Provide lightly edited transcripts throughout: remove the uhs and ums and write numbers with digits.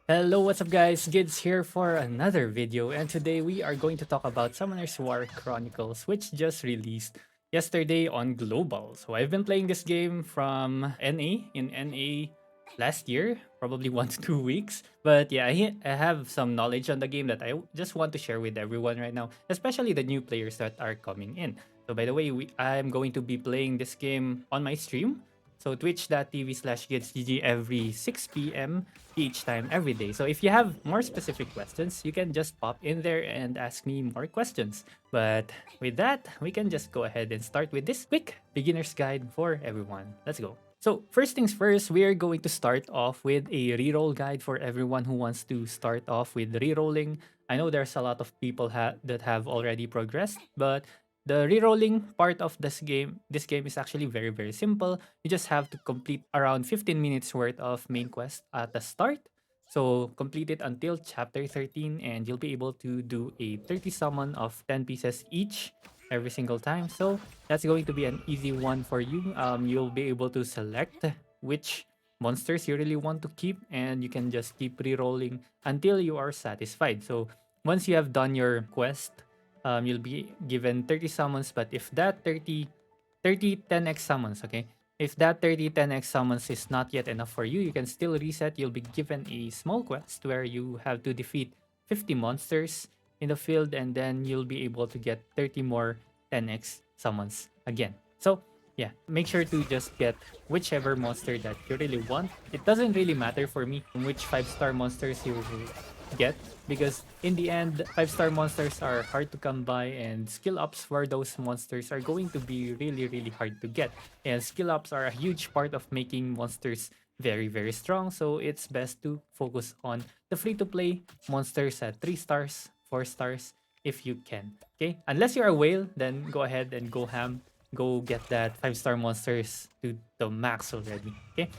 Hello, what's up guys? Gids here for another video, and today we are going to talk about Summoner's War Chronicles, which just released yesterday on Global. So I've been playing this game from NA last year, probably 1 to 2 weeks. But yeah, I have some knowledge on the game that I just want to share with everyone right now, especially the new players that are coming in. So by the way, I'm going to be playing this game on my stream. So twitch.tv/GidsGG every 6 p.m. each time every day. So if you have more specific questions, you can just pop in there and ask me more questions. But with that, we can just go ahead and start with this quick beginner's guide for everyone. Let's go. So first things first, we are going to start off with a reroll guide for everyone who wants to start off with rerolling. I know there's a lot of people that have already progressed, but the rerolling part of this game is actually very simple. You just have to complete around 15 minutes worth of main quest at the start. So complete it until chapter 13 and you'll be able to do a 30 summon of 10 pieces each every single time. So that's going to be an easy one for you. You'll be able to select which monsters you really want to keep, and you can just keep rerolling until you are satisfied. So once you have done your quest, you'll be given 30 summons. But if that 30 10x summons, okay, if that 30 10x summons is not yet enough for you, you can still reset. You'll be given a small quest where you have to defeat 50 monsters in the field, and then you'll be able to get 30 more 10x summons again. So yeah, make sure to just get whichever monster that you really want. It doesn't really matter for me which 5-star monsters you get, because in the end 5-star monsters are hard to come by, and skill ups for those monsters are going to be really hard to get, and skill ups are a huge part of making monsters very strong. So it's best to focus on the free to play monsters at 3 stars, 4 stars if you can. Okay, unless you're a whale, then go ahead and go ham, go get that 5-star monsters to the max already. Okay.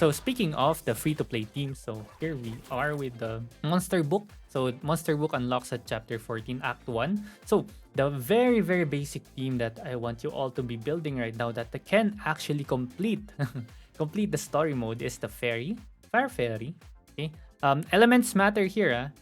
So speaking of the free-to-play team, so here we are with the Monster Book. So Monster Book unlocks at Chapter 14, Act 1. So the very, very basic team that I want you all to be building right now that can actually complete complete the story mode is the Fairy, Fire Fairy. Okay. Elements matter here.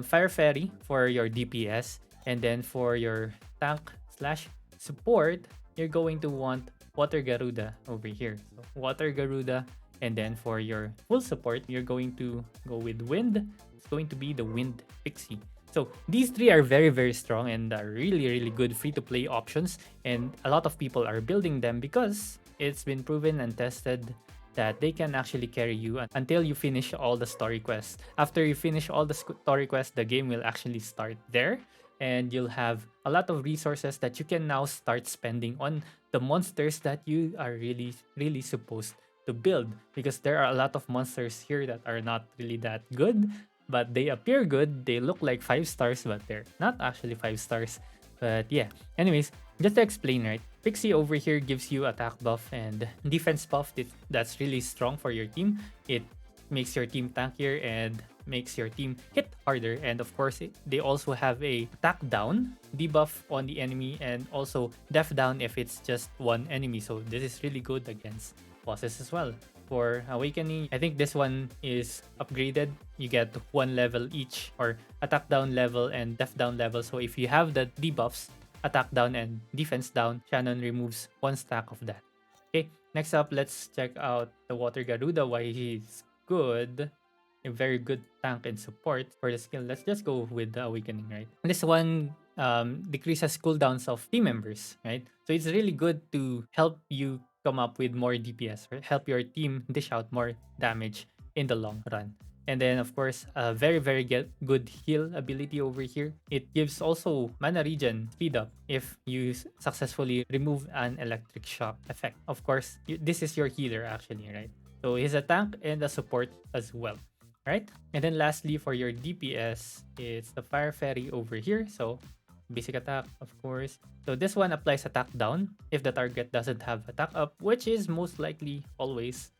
Fire Fairy for your DPS, and then for your tank slash support, you're going to want Water Garuda over here. So Water Garuda, and then for your full support, you're going to go with Wind. It's going to be the Wind Pixie. So these three are very, very strong and are really, really good free-to-play options. And a lot of people are building them because it's been proven and tested that they can actually carry you until you finish all the story quests. After you finish all the story quests, the game will actually start there. And you'll have a lot of resources that you can now start spending on the monsters that you are really, really supposed to build. Because there are a lot of monsters here that are not really that good, but they appear good. They look like 5 stars, but they're not actually 5 stars. But yeah, anyways, just to explain, right? Pixie over here gives you attack buff and defense buff that's really strong for your team. It makes your team tankier and makes your team hit harder. And of course, they also have a attack down debuff on the enemy and also def down if it's just one enemy. So this is really good against bosses as well. For Awakening, I think this one is upgraded. You get 1 level each, or attack down level and def down level. So if you have the debuffs, attack down and defense down, Shannon removes 1 stack of that. Okay, next up, let's check out the Water Garuda, why he's good. A very good tank and support for the skill. Let's just go with the Awakening, right? And this one decreases cooldowns of team members, right? So it's really good to help you come up with more DPS, right? Help your team dish out more damage in the long run. And then, of course, a very, very good heal ability over here. It gives also mana regen speed up if you successfully remove an electric shock effect. Of course, this is your healer actually, right? So he's a tank and a support as well, right? And then lastly, for your DPS, it's the Fire Fairy over here. So basic attack, of course. So this one applies attack down if the target doesn't have attack up, which is most likely always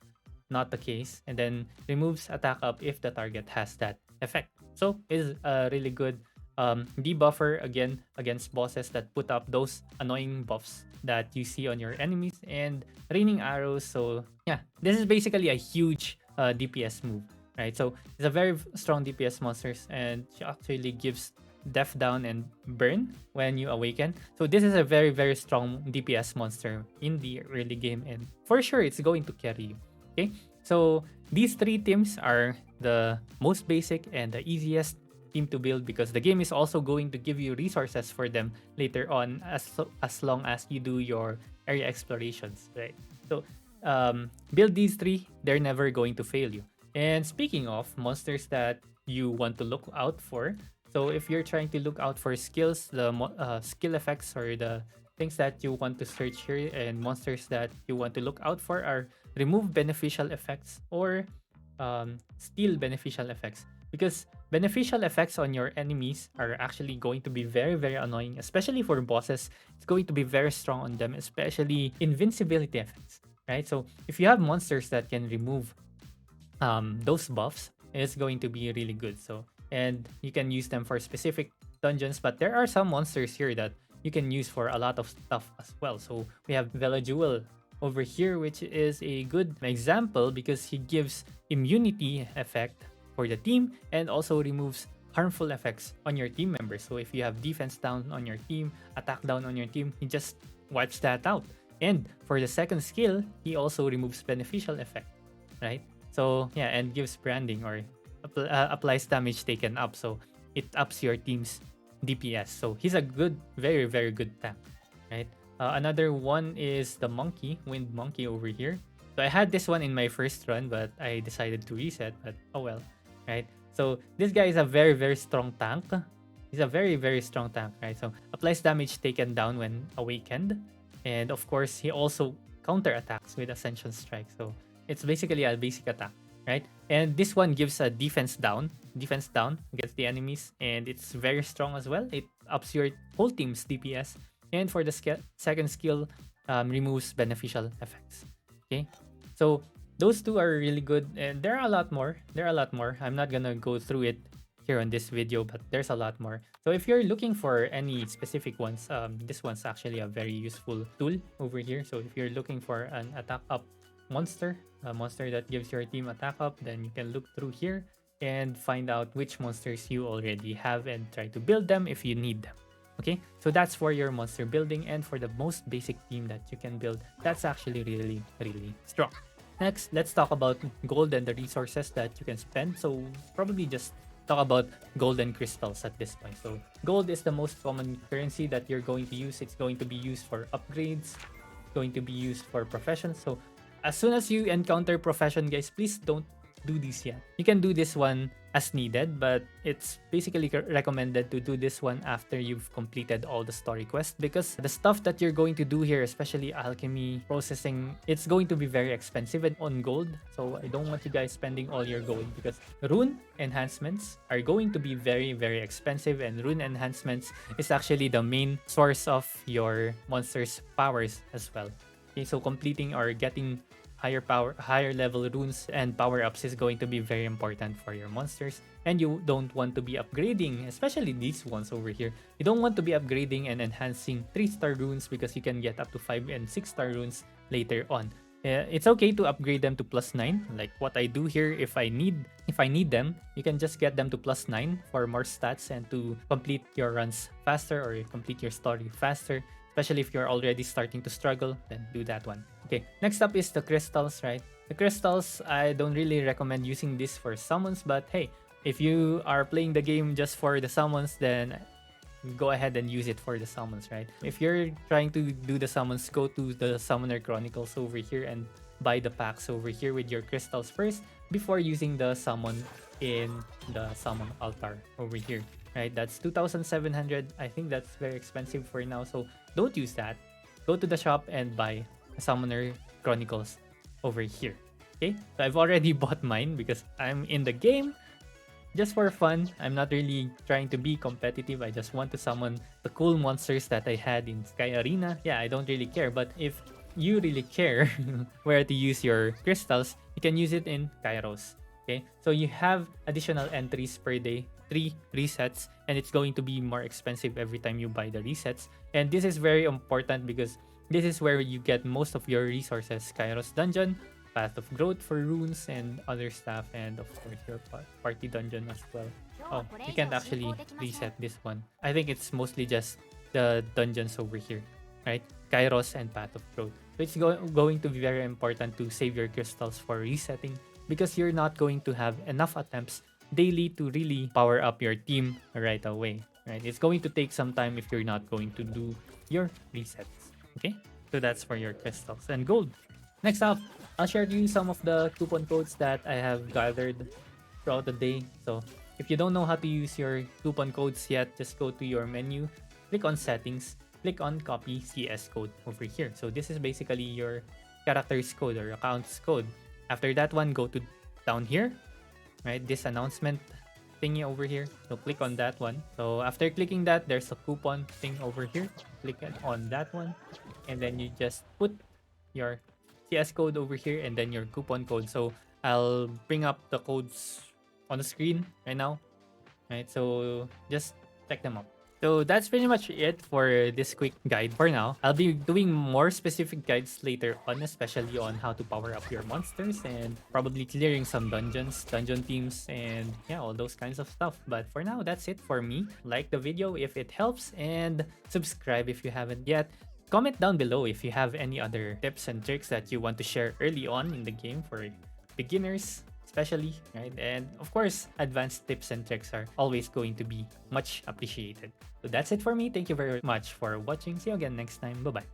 not the case, and then removes attack up if the target has that effect. So is a really good debuffer again against bosses that put up those annoying buffs that you see on your enemies, and raining arrows. So yeah, this is basically a huge DPS move, right? So it's a very strong DPS monsters, and she actually gives def down and burn when you awaken. So this is a very, very strong DPS monster in the early game, and for sure it's going to carry you. Okay, so these 3 teams are the most basic and the easiest team to build because the game is also going to give you resources for them later on as long as you do your area explorations, right? So build these 3, they're never going to fail you. And speaking of monsters that you want to look out for, so if you're trying to look out for skills, the skill effects or the things that you want to search here, and monsters that you want to look out for are remove beneficial effects or steal beneficial effects. Because beneficial effects on your enemies are actually going to be very, very annoying, especially for bosses. It's going to be very strong on them, especially invincibility effects, right? So if you have monsters that can remove those buffs, it's going to be really good. So, and you can use them for specific dungeons, but there are some monsters here that you can use for a lot of stuff as well. So we have Vela Jewel over here, which is a good example because he gives immunity effect for the team and also removes harmful effects on your team members. So if you have defense down on your team, attack down on your team, he just wipes that out. And for the second skill, he also removes beneficial effect, right? So yeah, and gives branding or applies damage taken up. So it ups your team's DPS. So he's a good, very, very good tank, right? Another one is the monkey, Wind Monkey over here. So I had this one in my first run, but I decided to reset, but oh well, right? So this guy is a very, very strong tank. He's a very, very strong tank, right? So applies damage taken down when awakened. And of course, he also counter attacks with Ascension Strike. So it's basically a basic attack, right? And this one gives a defense down against the enemies. And it's very strong as well. It ups your whole team's DPS. And for the second skill, removes beneficial effects. Okay, so those two are really good, and there are a lot more. There are a lot more. I'm not gonna go through it here on this video, but there's a lot more. So if you're looking for any specific ones, this one's actually a very useful tool over here. So if you're looking for an attack up monster, a monster that gives your team attack up, then you can look through here and find out which monsters you already have and try to build them if you need them. Okay, so that's for your monster building, and for the most basic team that you can build, that's actually really, really strong. Next, let's talk about gold and the resources that you can spend. So probably just talk about gold and crystals at this point. So gold is the most common currency that you're going to use. It's going to be used for upgrades, going to be used for professions. So as soon as you encounter profession, guys, please don't do this yet. You can do this one as needed, but it's basically recommended to do this one after you've completed all the story quests, because the stuff that you're going to do here, especially alchemy, processing, it's going to be very expensive on gold. So I don't want you guys spending all your gold, because rune enhancements are going to be very, very expensive, and rune enhancements is actually the main source of your monster's powers as well. Okay, so completing or getting higher level runes and power-ups is going to be very important for your monsters, and you don't want to be upgrading, especially these ones over here. You don't want to be upgrading and enhancing 3-star runes, because you can get up to 5 and 6-star runes later on. It's okay to upgrade them to +9, like what I do here. If I need them, you can just get them to +9 for more stats and to complete your runs faster, or complete your story faster. Especially if you're already starting to struggle, then do that one. Okay, next up is the crystals, right? The crystals, I don't really recommend using this for summons, but hey, if you are playing the game just for the summons, then go ahead and use it for the summons, right? If you're trying to do the summons, go to the Summoner Chronicles over here and buy the packs over here with your crystals first before using the summon in the summon altar over here, right? That's 2,700. I think that's very expensive for now, so don't use that. Go to the shop and buy a Summoner Chronicles over here. Okay, so I've already bought mine because I'm in the game just for fun. I'm not really trying to be competitive. I just want to summon the cool monsters that I had in Sky Arena. Yeah, I don't really care, but if you really care where to use your crystals, you can use it in Kairos. Okay, so you have additional entries per day, 3 resets, and it's going to be more expensive every time you buy the resets. And this is very important because this is where you get most of your resources: Kairos Dungeon, Path of Growth for runes and other stuff, and of course your party dungeon as well. Oh, you can't actually reset this one. I think it's mostly just the dungeons over here, right? Kairos and Path of Growth. So it's going to be very important to save your crystals for resetting, because you're not going to have enough attempts daily to really power up your team right away, right? It's going to take some time if you're not going to do your resets. Okay, so that's for your crystals and gold. Next up, I'll share to you some of the coupon codes that I have gathered throughout the day. So if you don't know how to use your coupon codes yet, just go to your menu, click on settings, click on copy CS code over here. So this is basically your character's code or account's code. After that one, go to down here, right? This announcement thingy over here. So click on that one. So after clicking that, there's a coupon thing over here. Click on that one, and then you just put your CS code over here and then your coupon code. So I'll bring up the codes on the screen right now, right? So just check them out. So that's pretty much it for this quick guide for now. I'll be doing more specific guides later on, especially on how to power up your monsters and probably clearing some dungeons, dungeon teams, and yeah, all those kinds of stuff. But for now, that's it for me. Like the video if it helps, and subscribe if you haven't yet. Comment down below if you have any other tips and tricks that you want to share early on in the game for beginners, especially, right? And of course, advanced tips and tricks are always going to be much appreciated. So that's it for me. Thank you very much for watching. See you again next time. Bye-bye.